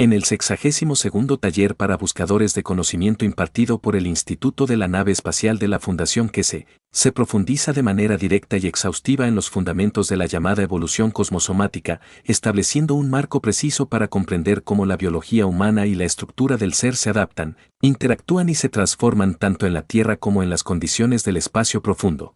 En el 62º taller para buscadores de conocimiento impartido por el Instituto de la Nave Espacial de la Fundación QS, se profundiza de manera directa y exhaustiva en los fundamentos de la llamada evolución cosmosomática, estableciendo un marco preciso para comprender cómo la biología humana y la estructura del ser se adaptan, interactúan y se transforman tanto en la Tierra como en las condiciones del espacio profundo.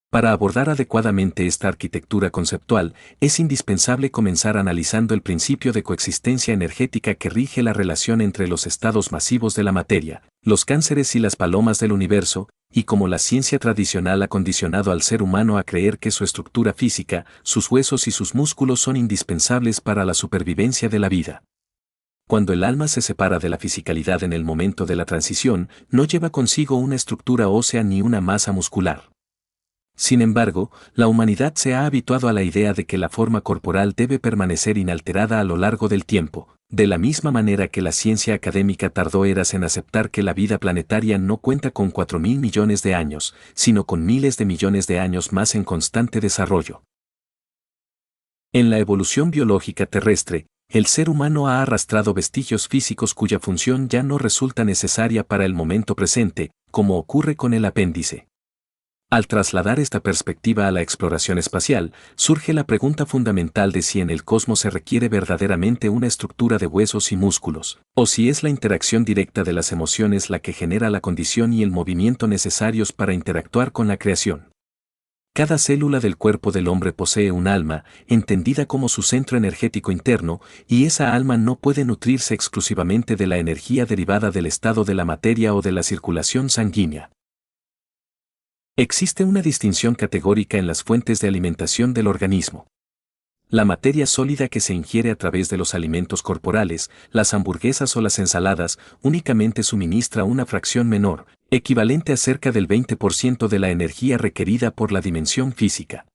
Para abordar adecuadamente esta arquitectura conceptual, es indispensable comenzar analizando el principio de coexistencia energética que rige la relación entre los estados masivos de la materia, los cánceres y las palomas del universo, y cómo la ciencia tradicional ha condicionado al ser humano a creer que su estructura física, sus huesos y sus músculos son indispensables para la supervivencia de la vida. Cuando el alma se separa de la fisicalidad en el momento de la transición, no lleva consigo una estructura ósea ni una masa muscular. Sin embargo, la humanidad se ha habituado a la idea de que la forma corporal debe permanecer inalterada a lo largo del tiempo, de la misma manera que la ciencia académica tardó eras en aceptar que la vida planetaria no cuenta con 4.000 millones de años, sino con miles de millones de años más en constante desarrollo. En la evolución biológica terrestre, el ser humano ha arrastrado vestigios físicos cuya función ya no resulta necesaria para el momento presente, como ocurre con el apéndice. Al trasladar esta perspectiva a la exploración espacial, surge la pregunta fundamental de si en el cosmos se requiere verdaderamente una estructura de huesos y músculos, o si es la interacción directa de las emociones la que genera la condición y el movimiento necesarios para interactuar con la creación. Cada célula del cuerpo del hombre posee un alma, entendida como su centro energético interno, y esa alma no puede nutrirse exclusivamente de la energía derivada del estado de la materia o de la circulación sanguínea. Existe una distinción categórica en las fuentes de alimentación del organismo. La materia sólida que se ingiere a través de los alimentos corporales, las hamburguesas o las ensaladas, únicamente suministra una fracción menor, equivalente a cerca del 20% de la energía requerida por la dimensión física.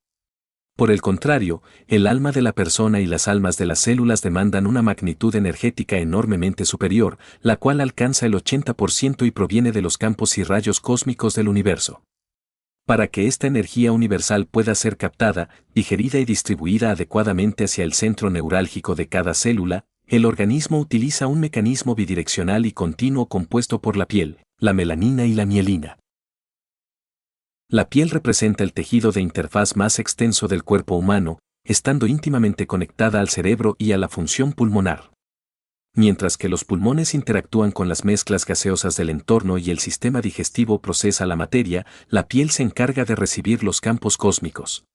Por el contrario, el alma de la persona y las almas de las células demandan una magnitud energética enormemente superior, la cual alcanza el 80% y proviene de los campos y rayos cósmicos del universo. Para que esta energía universal pueda ser captada, digerida y distribuida adecuadamente hacia el centro neurálgico de cada célula, el organismo utiliza un mecanismo bidireccional y continuo compuesto por la piel, la melanina y la mielina. La piel representa el tejido de interfaz más extenso del cuerpo humano, estando íntimamente conectada al cerebro y a la función pulmonar. Mientras que los pulmones interactúan con las mezclas gaseosas del entorno y el sistema digestivo procesa la materia, la piel se encarga de recibir los campos cósmicos.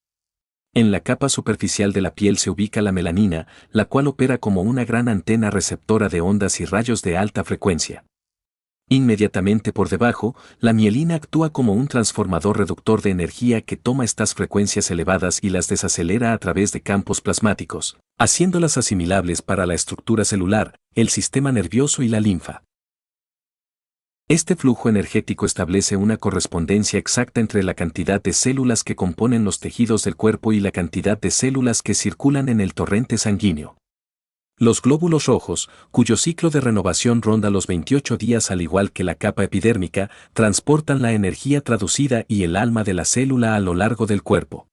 En la capa superficial de la piel se ubica la melanina, la cual opera como una gran antena receptora de ondas y rayos de alta frecuencia. Inmediatamente por debajo, la mielina actúa como un transformador reductor de energía que toma estas frecuencias elevadas y las desacelera a través de campos plasmáticos, haciéndolas asimilables para la estructura celular, el sistema nervioso y la linfa. Este flujo energético establece una correspondencia exacta entre la cantidad de células que componen los tejidos del cuerpo y la cantidad de células que circulan en el torrente sanguíneo. Los glóbulos rojos, cuyo ciclo de renovación ronda los 28 días al igual que la capa epidérmica, transportan la energía traducida y el alma de la célula a lo largo del cuerpo.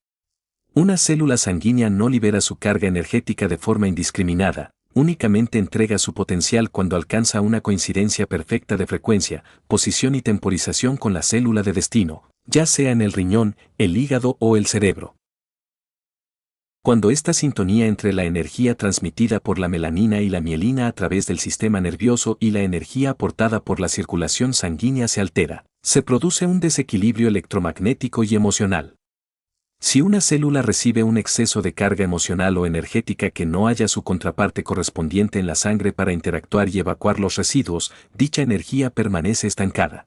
Una célula sanguínea no libera su carga energética de forma indiscriminada, únicamente entrega su potencial cuando alcanza una coincidencia perfecta de frecuencia, posición y temporización con la célula de destino, ya sea en el riñón, el hígado o el cerebro. Cuando esta sintonía entre la energía transmitida por la melanina y la mielina a través del sistema nervioso y la energía aportada por la circulación sanguínea se altera, se produce un desequilibrio electromagnético y emocional. Si una célula recibe un exceso de carga emocional o energética que no haya su contraparte correspondiente en la sangre para interactuar y evacuar los residuos, dicha energía permanece estancada.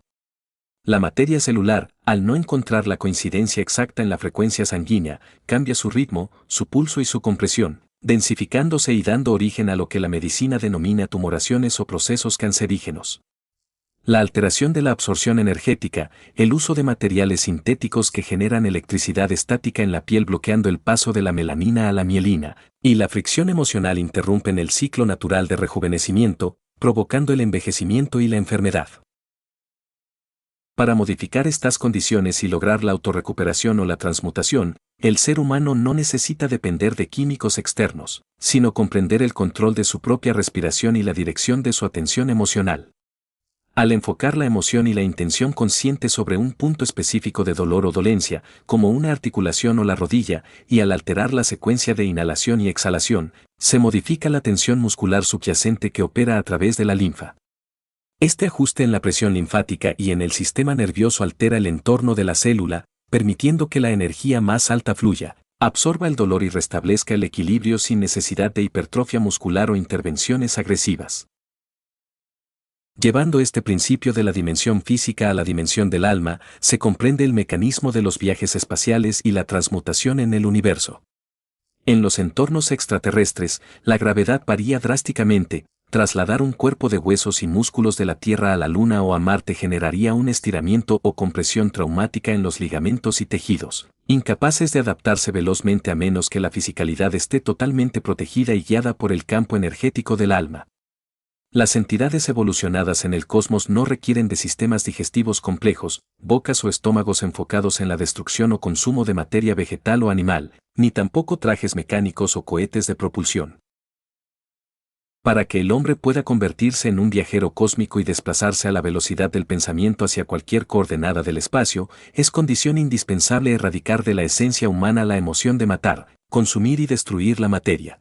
La materia celular, al no encontrar la coincidencia exacta en la frecuencia sanguínea, cambia su ritmo, su pulso y su compresión, densificándose y dando origen a lo que la medicina denomina tumoraciones o procesos cancerígenos. La alteración de la absorción energética, el uso de materiales sintéticos que generan electricidad estática en la piel bloqueando el paso de la melanina a la mielina, y la fricción emocional interrumpen el ciclo natural de rejuvenecimiento, provocando el envejecimiento y la enfermedad. Para modificar estas condiciones y lograr la autorrecuperación o la transmutación, el ser humano no necesita depender de químicos externos, sino comprender el control de su propia respiración y la dirección de su atención emocional. Al enfocar la emoción y la intención consciente sobre un punto específico de dolor o dolencia, como una articulación o la rodilla, y al alterar la secuencia de inhalación y exhalación, se modifica la tensión muscular subyacente que opera a través de la linfa. Este ajuste en la presión linfática y en el sistema nervioso altera el entorno de la célula, permitiendo que la energía más alta fluya, absorba el dolor y restablezca el equilibrio sin necesidad de hipertrofia muscular o intervenciones agresivas. Llevando este principio de la dimensión física a la dimensión del alma, se comprende el mecanismo de los viajes espaciales y la transmutación en el universo. En los entornos extraterrestres, la gravedad varía drásticamente. Trasladar un cuerpo de huesos y músculos de la Tierra a la Luna o a Marte generaría un estiramiento o compresión traumática en los ligamentos y tejidos, incapaces de adaptarse velozmente a menos que la fisicalidad esté totalmente protegida y guiada por el campo energético del alma. Las entidades evolucionadas en el cosmos no requieren de sistemas digestivos complejos, bocas o estómagos enfocados en la destrucción o consumo de materia vegetal o animal, ni tampoco trajes mecánicos o cohetes de propulsión. Para que el hombre pueda convertirse en un viajero cósmico y desplazarse a la velocidad del pensamiento hacia cualquier coordenada del espacio, es condición indispensable erradicar de la esencia humana la emoción de matar, consumir y destruir la materia.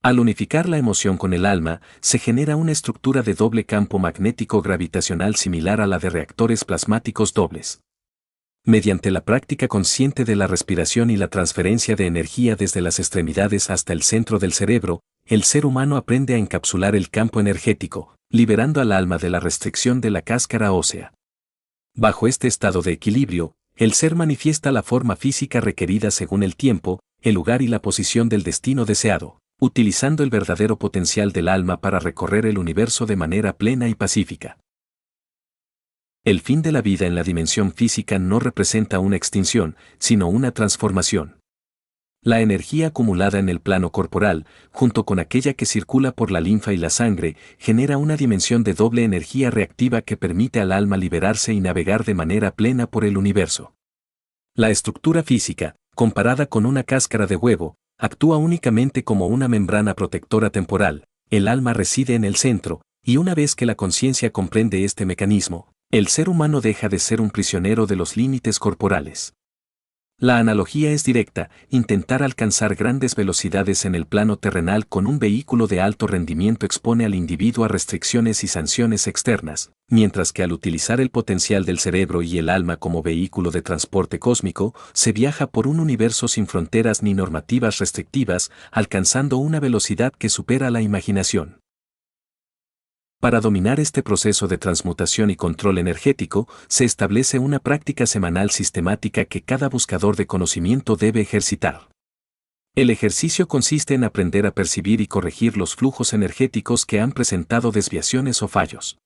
Al unificar la emoción con el alma, se genera una estructura de doble campo magnético gravitacional similar a la de reactores plasmáticos dobles. Mediante la práctica consciente de la respiración y la transferencia de energía desde las extremidades hasta el centro del cerebro, el ser humano aprende a encapsular el campo energético, liberando al alma de la restricción de la cáscara ósea. Bajo este estado de equilibrio, el ser manifiesta la forma física requerida según el tiempo, el lugar y la posición del destino deseado, utilizando el verdadero potencial del alma para recorrer el universo de manera plena y pacífica. El fin de la vida en la dimensión física no representa una extinción, sino una transformación. La energía acumulada en el plano corporal, junto con aquella que circula por la linfa y la sangre, genera una dimensión de doble energía reactiva que permite al alma liberarse y navegar de manera plena por el universo. La estructura física, comparada con una cáscara de huevo, actúa únicamente como una membrana protectora temporal. El alma reside en el centro, y una vez que la conciencia comprende este mecanismo, el ser humano deja de ser un prisionero de los límites corporales. La analogía es directa: intentar alcanzar grandes velocidades en el plano terrenal con un vehículo de alto rendimiento expone al individuo a restricciones y sanciones externas, mientras que al utilizar el potencial del cerebro y el alma como vehículo de transporte cósmico, se viaja por un universo sin fronteras ni normativas restrictivas, alcanzando una velocidad que supera la imaginación. Para dominar este proceso de transmutación y control energético, se establece una práctica semanal sistemática que cada buscador de conocimiento debe ejercitar. El ejercicio consiste en aprender a percibir y corregir los flujos energéticos que han presentado desviaciones o fallos.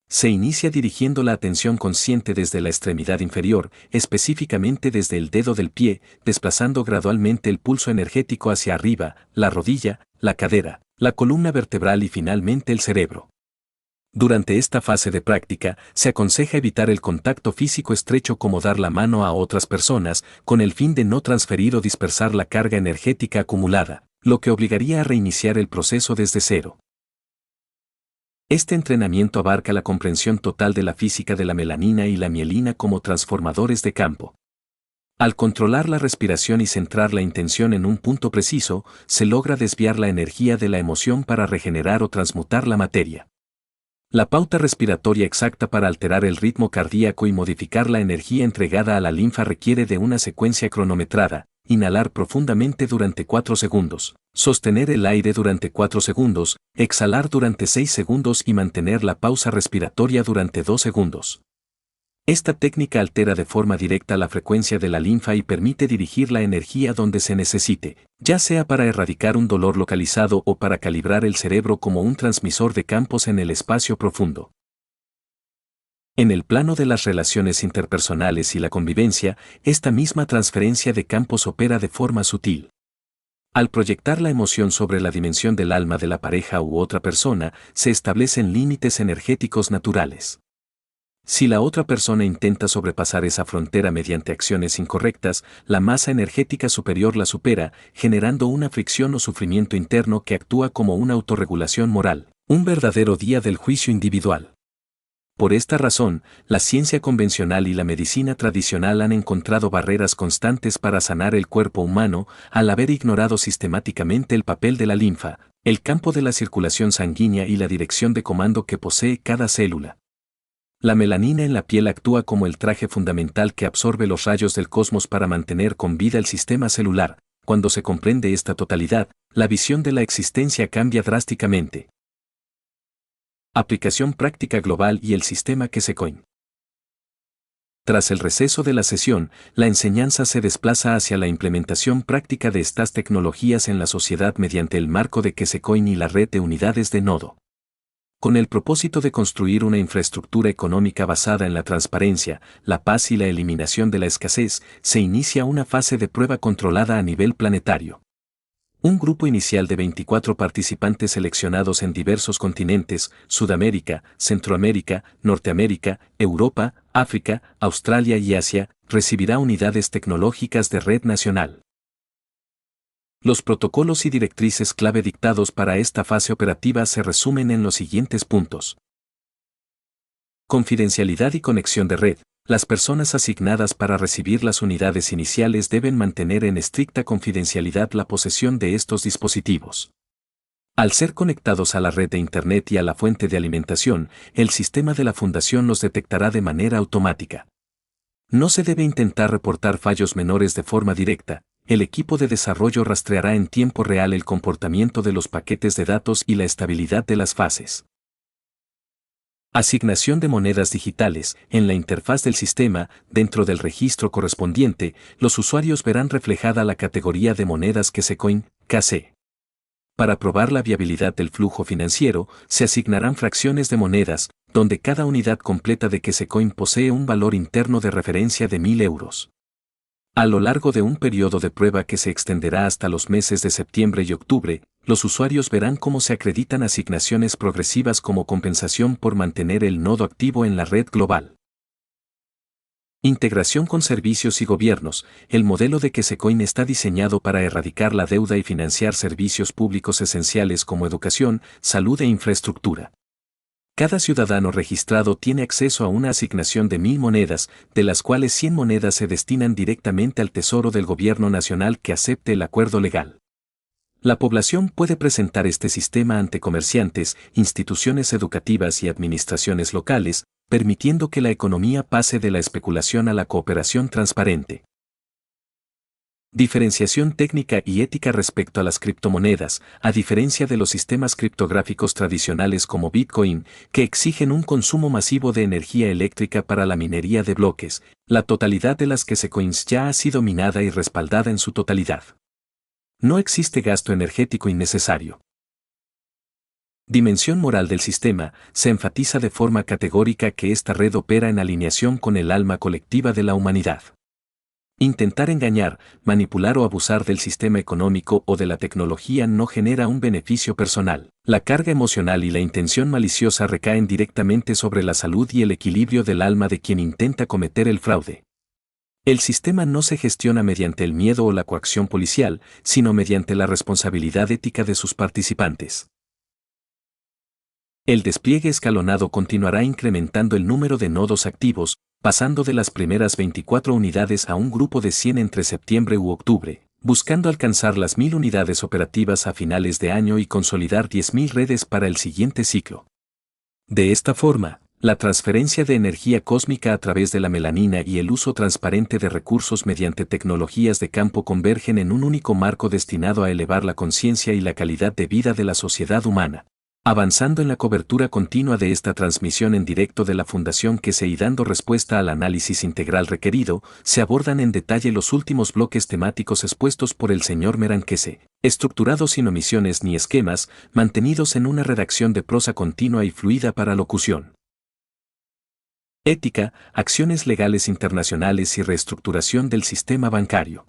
Se inicia dirigiendo la atención consciente desde la extremidad inferior, específicamente desde el dedo del pie, desplazando gradualmente el pulso energético hacia arriba, la rodilla, la cadera, la columna vertebral y finalmente el cerebro. Durante esta fase de práctica, se aconseja evitar el contacto físico estrecho como dar la mano a otras personas, con el fin de no transferir o dispersar la carga energética acumulada, lo que obligaría a reiniciar el proceso desde cero. Este entrenamiento abarca la comprensión total de la física de la melanina y la mielina como transformadores de campo. Al controlar la respiración y centrar la intención en un punto preciso, se logra desviar la energía de la emoción para regenerar o transmutar la materia. La pauta respiratoria exacta para alterar el ritmo cardíaco y modificar la energía entregada a la linfa requiere de una secuencia cronometrada: inhalar profundamente durante 4 segundos, sostener el aire durante 4 segundos, exhalar durante 6 segundos y mantener la pausa respiratoria durante 2 segundos. Esta técnica altera de forma directa la frecuencia de la linfa y permite dirigir la energía donde se necesite, ya sea para erradicar un dolor localizado o para calibrar el cerebro como un transmisor de campos en el espacio profundo. En el plano de las relaciones interpersonales y la convivencia, esta misma transferencia de campos opera de forma sutil. Al proyectar la emoción sobre la dimensión del alma de la pareja u otra persona, se establecen límites energéticos naturales. Si la otra persona intenta sobrepasar esa frontera mediante acciones incorrectas, la masa energética superior la supera, generando una fricción o sufrimiento interno que actúa como una autorregulación moral, un verdadero día del juicio individual. Por esta razón, la ciencia convencional y la medicina tradicional han encontrado barreras constantes para sanar el cuerpo humano al haber ignorado sistemáticamente el papel de la linfa, el campo de la circulación sanguínea y la dirección de comando que posee cada célula. La melanina en la piel actúa como el traje fundamental que absorbe los rayos del cosmos para mantener con vida el sistema celular. Cuando se comprende esta totalidad, la visión de la existencia cambia drásticamente. Aplicación práctica global y el sistema QSECoin. Tras el receso de la sesión, la enseñanza se desplaza hacia la implementación práctica de estas tecnologías en la sociedad mediante el marco de QSECoin y la red de unidades de nodo. Con el propósito de construir una infraestructura económica basada en la transparencia, la paz y la eliminación de la escasez, se inicia una fase de prueba controlada a nivel planetario. Un grupo inicial de 24 participantes seleccionados en diversos continentes, Sudamérica, Centroamérica, Norteamérica, Europa, África, Australia y Asia, recibirá unidades tecnológicas de red nacional. Los protocolos y directrices clave dictados para esta fase operativa se resumen en los siguientes puntos. Confidencialidad y conexión de red. Las personas asignadas para recibir las unidades iniciales deben mantener en estricta confidencialidad la posesión de estos dispositivos. Al ser conectados a la red de Internet y a la fuente de alimentación, el sistema de la fundación los detectará de manera automática. No se debe intentar reportar fallos menores de forma directa. El equipo de desarrollo rastreará en tiempo real el comportamiento de los paquetes de datos y la estabilidad de las fases. Asignación de monedas digitales. En la interfaz del sistema, dentro del registro correspondiente, los usuarios verán reflejada la categoría de monedas QSECoin, KC. Para probar la viabilidad del flujo financiero, se asignarán fracciones de monedas, donde cada unidad completa de QSECoin posee un valor interno de referencia de 1.000 euros. A lo largo de un periodo de prueba que se extenderá hasta los meses de septiembre y octubre, los usuarios verán cómo se acreditan asignaciones progresivas como compensación por mantener el nodo activo en la red global. Integración con servicios y gobiernos. El modelo de QSECoin está diseñado para erradicar la deuda y financiar servicios públicos esenciales como educación, salud e infraestructura. Cada ciudadano registrado tiene acceso a una asignación de 1.000 monedas, de las cuales 100 monedas se destinan directamente al Tesoro del Gobierno Nacional que acepte el acuerdo legal. La población puede presentar este sistema ante comerciantes, instituciones educativas y administraciones locales, permitiendo que la economía pase de la especulación a la cooperación transparente. Diferenciación técnica y ética respecto a las criptomonedas. A diferencia de los sistemas criptográficos tradicionales como Bitcoin, que exigen un consumo masivo de energía eléctrica para la minería de bloques, la totalidad de las QSECoins ya ha sido minada y respaldada en su totalidad. No existe gasto energético innecesario. Dimensión moral del sistema. Se enfatiza de forma categórica que esta red opera en alineación con el alma colectiva de la humanidad. Intentar engañar, manipular o abusar del sistema económico o de la tecnología no genera un beneficio personal. La carga emocional y la intención maliciosa recaen directamente sobre la salud y el equilibrio del alma de quien intenta cometer el fraude. El sistema no se gestiona mediante el miedo o la coacción policial, sino mediante la responsabilidad ética de sus participantes. El despliegue escalonado continuará incrementando el número de nodos activos, pasando de las primeras 24 unidades a un grupo de 100 entre septiembre u octubre, buscando alcanzar las 1.000 unidades operativas a finales de año y consolidar 10.000 redes para el siguiente ciclo. De esta forma, la transferencia de energía cósmica a través de la melanina y el uso transparente de recursos mediante tecnologías de campo convergen en un único marco destinado a elevar la conciencia y la calidad de vida de la sociedad humana. Avanzando en la cobertura continua de esta transmisión en directo de la Fundación QSE y dando respuesta al análisis integral requerido, se abordan en detalle los últimos bloques temáticos expuestos por el señor Meran QSE, estructurados sin omisiones ni esquemas, mantenidos en una redacción de prosa continua y fluida para locución. Ética, acciones legales internacionales y reestructuración del sistema bancario.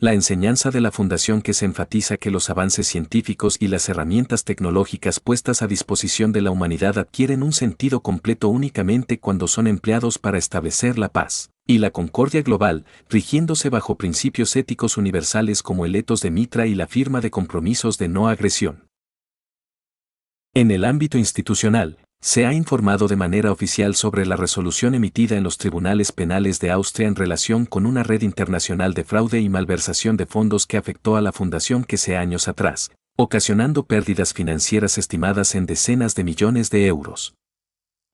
La enseñanza de la Fundación que se enfatiza que los avances científicos y las herramientas tecnológicas puestas a disposición de la humanidad adquieren un sentido completo únicamente cuando son empleados para establecer la paz y la concordia global, rigiéndose bajo principios éticos universales como el ethos de Mitra y la firma de compromisos de no agresión. En el ámbito institucional, se ha informado de manera oficial sobre la resolución emitida en los tribunales penales de Austria en relación con una red internacional de fraude y malversación de fondos que afectó a la fundación que hace años atrás, ocasionando pérdidas financieras estimadas en decenas de millones de euros.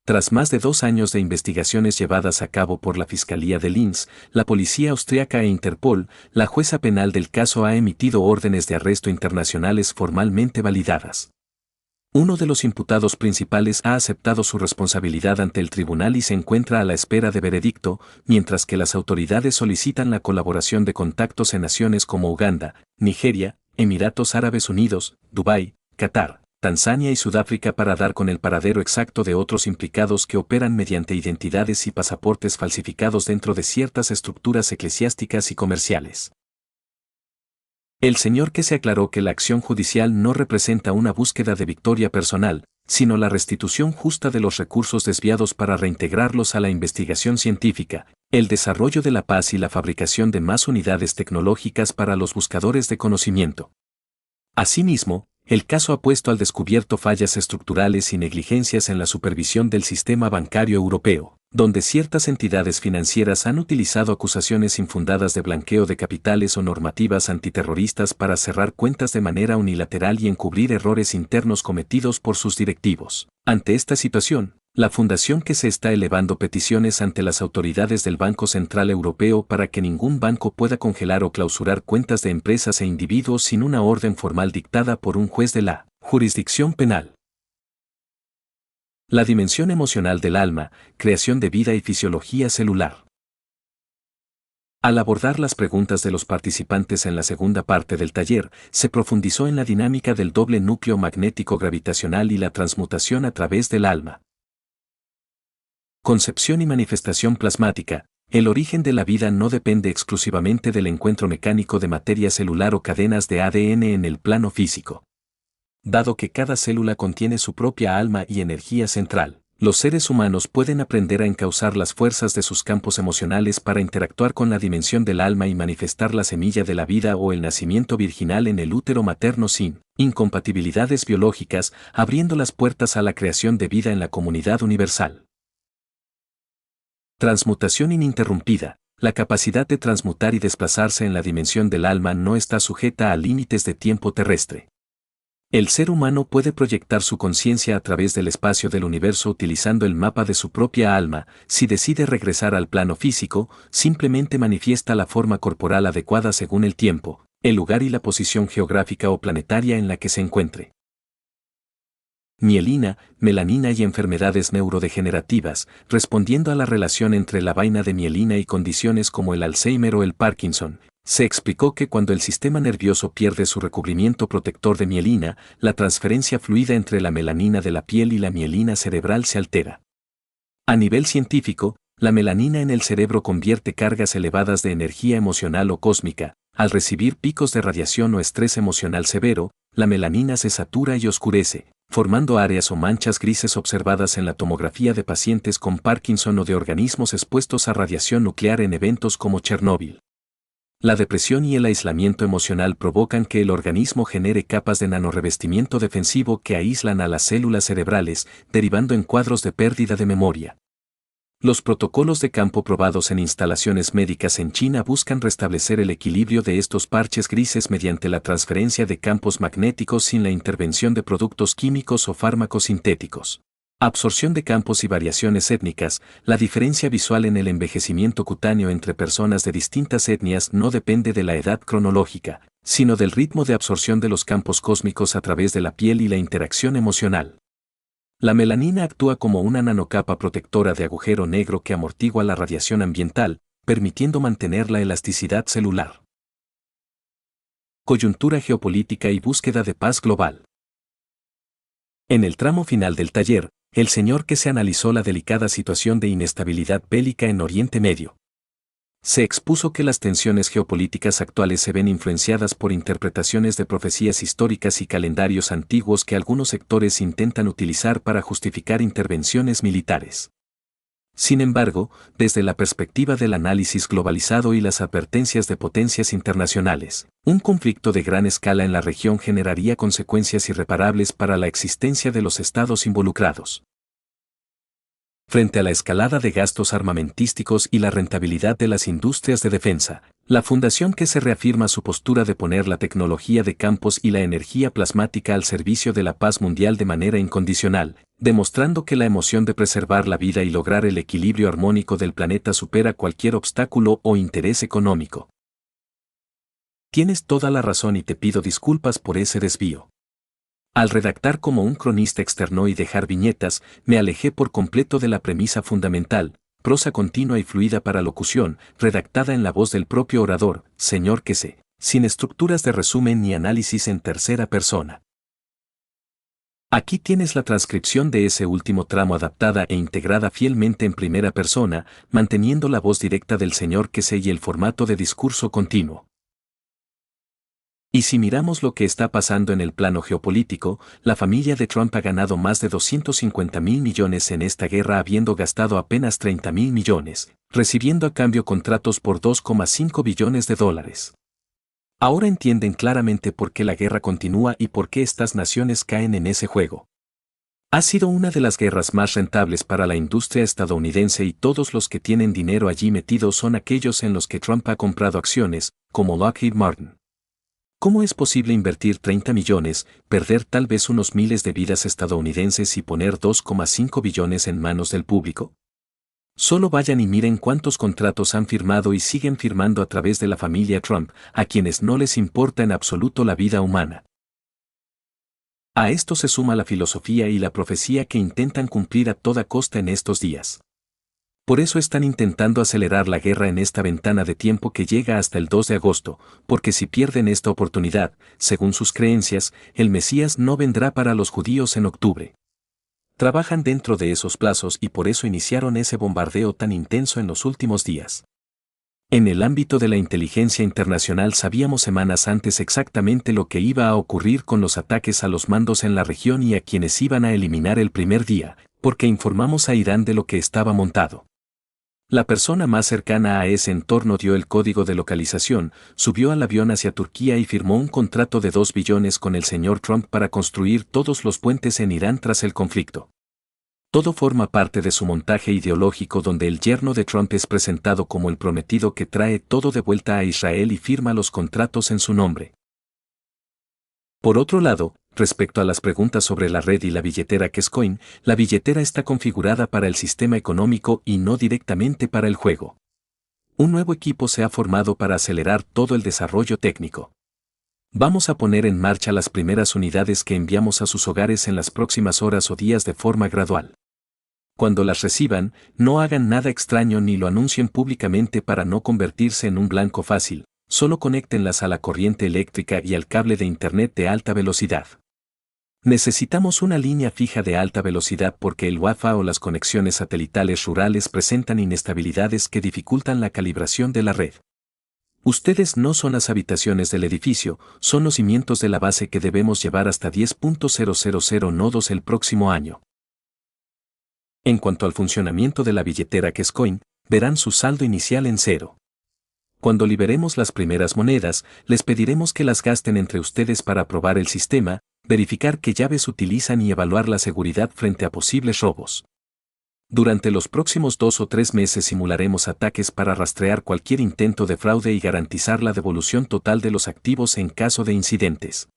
Tras más de 2 años de investigaciones llevadas a cabo por la Fiscalía de Linz, la policía austriaca e Interpol, la jueza penal del caso ha emitido órdenes de arresto internacionales formalmente validadas. Uno de los imputados principales ha aceptado su responsabilidad ante el tribunal y se encuentra a la espera de veredicto, mientras que las autoridades solicitan la colaboración de contactos en naciones como Uganda, Nigeria, Emiratos Árabes Unidos, Dubái, Qatar, Tanzania y Sudáfrica para dar con el paradero exacto de otros implicados que operan mediante identidades y pasaportes falsificados dentro de ciertas estructuras eclesiásticas y comerciales. El señor que se aclaró que la acción judicial no representa una búsqueda de victoria personal, sino la restitución justa de los recursos desviados para reintegrarlos a la investigación científica, el desarrollo de la paz y la fabricación de más unidades tecnológicas para los buscadores de conocimiento. Asimismo, el caso ha puesto al descubierto fallas estructurales y negligencias en la supervisión del sistema bancario europeo, donde ciertas entidades financieras han utilizado acusaciones infundadas de blanqueo de capitales o normativas antiterroristas para cerrar cuentas de manera unilateral y encubrir errores internos cometidos por sus directivos. Ante esta situación, la Fundación que se está elevando peticiones ante las autoridades del Banco Central Europeo para que ningún banco pueda congelar o clausurar cuentas de empresas e individuos sin una orden formal dictada por un juez de la jurisdicción penal. La dimensión emocional del alma, creación de vida y fisiología celular. Al abordar las preguntas de los participantes en la segunda parte del taller, se profundizó en la dinámica del doble núcleo magnético gravitacional y la transmutación a través del alma. Concepción y manifestación plasmática. El origen de la vida no depende exclusivamente del encuentro mecánico de materia celular o cadenas de ADN en el plano físico. Dado que cada célula contiene su propia alma y energía central, los seres humanos pueden aprender a encauzar las fuerzas de sus campos emocionales para interactuar con la dimensión del alma y manifestar la semilla de la vida o el nacimiento virginal en el útero materno sin incompatibilidades biológicas, abriendo las puertas a la creación de vida en la comunidad universal. Transmutación ininterrumpida. La capacidad de transmutar y desplazarse en la dimensión del alma no está sujeta a límites de tiempo terrestre. El ser humano puede proyectar su conciencia a través del espacio del universo utilizando el mapa de su propia alma. Si decide regresar al plano físico, simplemente manifiesta la forma corporal adecuada según el tiempo, el lugar y la posición geográfica o planetaria en la que se encuentre. Mielina, melanina y enfermedades neurodegenerativas, respondiendo a la relación entre la vaina de mielina y condiciones como el Alzheimer o el Parkinson. Se explicó que cuando el sistema nervioso pierde su recubrimiento protector de mielina, la transferencia fluida entre la melanina de la piel y la mielina cerebral se altera. A nivel científico, la melanina en el cerebro convierte cargas elevadas de energía emocional o cósmica. Al recibir picos de radiación o estrés emocional severo, la melanina se satura y oscurece, formando áreas o manchas grises observadas en la tomografía de pacientes con Parkinson o de organismos expuestos a radiación nuclear en eventos como Chernóbil. La depresión y el aislamiento emocional provocan que el organismo genere capas de nanorrevestimiento defensivo que aíslan a las células cerebrales, derivando en cuadros de pérdida de memoria. Los protocolos de campo probados en instalaciones médicas en China buscan restablecer el equilibrio de estos parches grises mediante la transferencia de campos magnéticos sin la intervención de productos químicos o fármacos sintéticos. Absorción de campos y variaciones étnicas. La diferencia visual en el envejecimiento cutáneo entre personas de distintas etnias no depende de la edad cronológica, sino del ritmo de absorción de los campos cósmicos a través de la piel y la interacción emocional. La melanina actúa como una nanocapa protectora de agujero negro que amortigua la radiación ambiental, permitiendo mantener la elasticidad celular. Coyuntura geopolítica y búsqueda de paz global. En el tramo final del taller, el señor que se analizó la delicada situación de inestabilidad bélica en Oriente Medio. Se expuso que las tensiones geopolíticas actuales se ven influenciadas por interpretaciones de profecías históricas y calendarios antiguos que algunos sectores intentan utilizar para justificar intervenciones militares. Sin embargo, desde la perspectiva del análisis globalizado y las advertencias de potencias internacionales, un conflicto de gran escala en la región generaría consecuencias irreparables para la existencia de los estados involucrados. Frente a la escalada de gastos armamentísticos y la rentabilidad de las industrias de defensa, la Fundación que se reafirma su postura de poner la tecnología de campos y la energía plasmática al servicio de la paz mundial de manera incondicional, demostrando que la emoción de preservar la vida y lograr el equilibrio armónico del planeta supera cualquier obstáculo o interés económico. Tienes toda la razón y te pido disculpas por ese desvío. Al redactar como un cronista externo y dejar viñetas, me alejé por completo de la premisa fundamental, prosa continua y fluida para locución, redactada en la voz del propio orador, señor que sé, sin estructuras de resumen ni análisis en tercera persona. Aquí tienes la transcripción de ese último tramo adaptada e integrada fielmente en primera persona, manteniendo la voz directa del señor que sé y el formato de discurso continuo. Y si miramos lo que está pasando en el plano geopolítico, la familia de Trump ha ganado más de 250.000 millones en esta guerra habiendo gastado apenas 30.000 millones, recibiendo a cambio contratos por 2,5 billones de dólares. Ahora entienden claramente por qué la guerra continúa y por qué estas naciones caen en ese juego. Ha sido una de las guerras más rentables para la industria estadounidense y todos los que tienen dinero allí metidos son aquellos en los que Trump ha comprado acciones, como Lockheed Martin. ¿Cómo es posible invertir 30 millones, perder tal vez unos miles de vidas estadounidenses y poner 2,5 billones en manos del público? Solo vayan y miren cuántos contratos han firmado y siguen firmando a través de la familia Trump, a quienes no les importa en absoluto la vida humana. A esto se suma la filosofía y la profecía que intentan cumplir a toda costa en estos días. Por eso están intentando acelerar la guerra en esta ventana de tiempo que llega hasta el 2 de agosto, porque si pierden esta oportunidad, según sus creencias, el Mesías no vendrá para los judíos en octubre. Trabajan dentro de esos plazos y por eso iniciaron ese bombardeo tan intenso en los últimos días. En el ámbito de la inteligencia internacional sabíamos semanas antes exactamente lo que iba a ocurrir con los ataques a los mandos en la región y a quienes iban a eliminar el primer día, porque informamos a Irán de lo que estaba montado. La persona más cercana a ese entorno dio el código de localización, subió al avión hacia Turquía y firmó un contrato de 2 billones con el señor Trump para construir todos los puentes en Irán tras el conflicto. Todo forma parte de su montaje ideológico donde el yerno de Trump es presentado como el prometido que trae todo de vuelta a Israel y firma los contratos en su nombre. Por otro lado, respecto a las preguntas sobre la red y la billetera Kescoin, la billetera está configurada para el sistema económico y no directamente para el juego. Un nuevo equipo se ha formado para acelerar todo el desarrollo técnico. Vamos a poner en marcha las primeras unidades que enviamos a sus hogares en las próximas horas o días de forma gradual. Cuando las reciban, no hagan nada extraño ni lo anuncien públicamente para no convertirse en un blanco fácil. Solo conéctenlas a la corriente eléctrica y al cable de Internet de alta velocidad. Necesitamos una línea fija de alta velocidad porque el Wi-Fi o las conexiones satelitales rurales presentan inestabilidades que dificultan la calibración de la red. Ustedes no son las habitaciones del edificio, son los cimientos de la base que debemos llevar hasta 10.000 nodos el próximo año. En cuanto al funcionamiento de la billetera Kescoin, verán su saldo inicial en cero. Cuando liberemos las primeras monedas, les pediremos que las gasten entre ustedes para probar el sistema, verificar qué llaves utilizan y evaluar la seguridad frente a posibles robos. Durante los próximos 2 o 3 meses simularemos ataques para rastrear cualquier intento de fraude y garantizar la devolución total de los activos en caso de incidentes.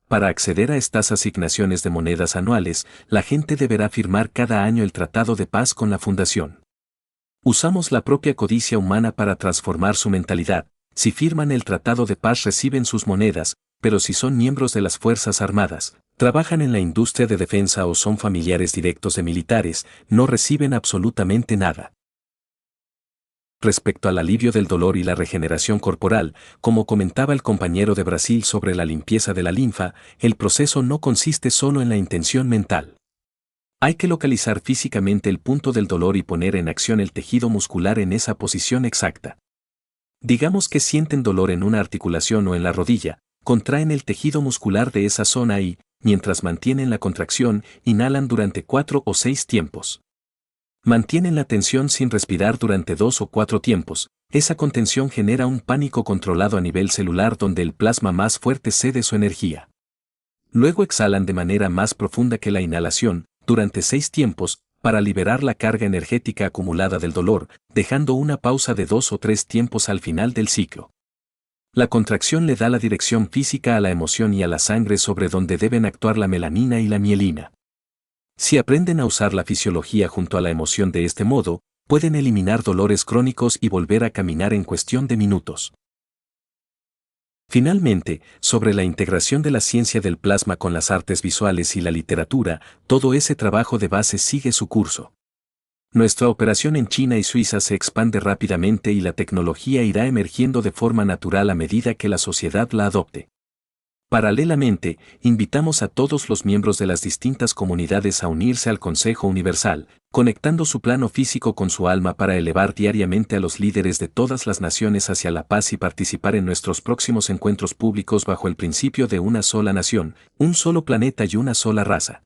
Para acceder a estas asignaciones de monedas anuales, la gente deberá firmar cada año el Tratado de Paz con la Fundación. Usamos la propia codicia humana para transformar su mentalidad. Si firman el Tratado de Paz reciben sus monedas, pero si son miembros de las Fuerzas Armadas, trabajan en la industria de defensa o son familiares directos de militares, no reciben absolutamente nada. Respecto al alivio del dolor y la regeneración corporal, como comentaba el compañero de Brasil sobre la limpieza de la linfa, el proceso no consiste solo en la intención mental. Hay que localizar físicamente el punto del dolor y poner en acción el tejido muscular en esa posición exacta. Digamos que sienten dolor en una articulación o en la rodilla, contraen el tejido muscular de esa zona y, mientras mantienen la contracción, inhalan durante 4 o 6 tiempos. Mantienen la tensión sin respirar durante 2 o 4 tiempos. Esa contención genera un pánico controlado a nivel celular donde el plasma más fuerte cede su energía. Luego exhalan de manera más profunda que la inhalación, durante 6 tiempos, para liberar la carga energética acumulada del dolor, dejando una pausa de 2 o 3 tiempos al final del ciclo. La contracción le da la dirección física a la emoción y a la sangre sobre donde deben actuar la melanina y la mielina. Si aprenden a usar la fisiología junto a la emoción de este modo, pueden eliminar dolores crónicos y volver a caminar en cuestión de minutos. Finalmente, sobre la integración de la ciencia del plasma con las artes visuales y la literatura, todo ese trabajo de base sigue su curso. Nuestra operación en China y Suiza se expande rápidamente y la tecnología irá emergiendo de forma natural a medida que la sociedad la adopte. Paralelamente, invitamos a todos los miembros de las distintas comunidades a unirse al Consejo Universal, conectando su plano físico con su alma para elevar diariamente a los líderes de todas las naciones hacia la paz y participar en nuestros próximos encuentros públicos bajo el principio de una sola nación, un solo planeta y una sola raza.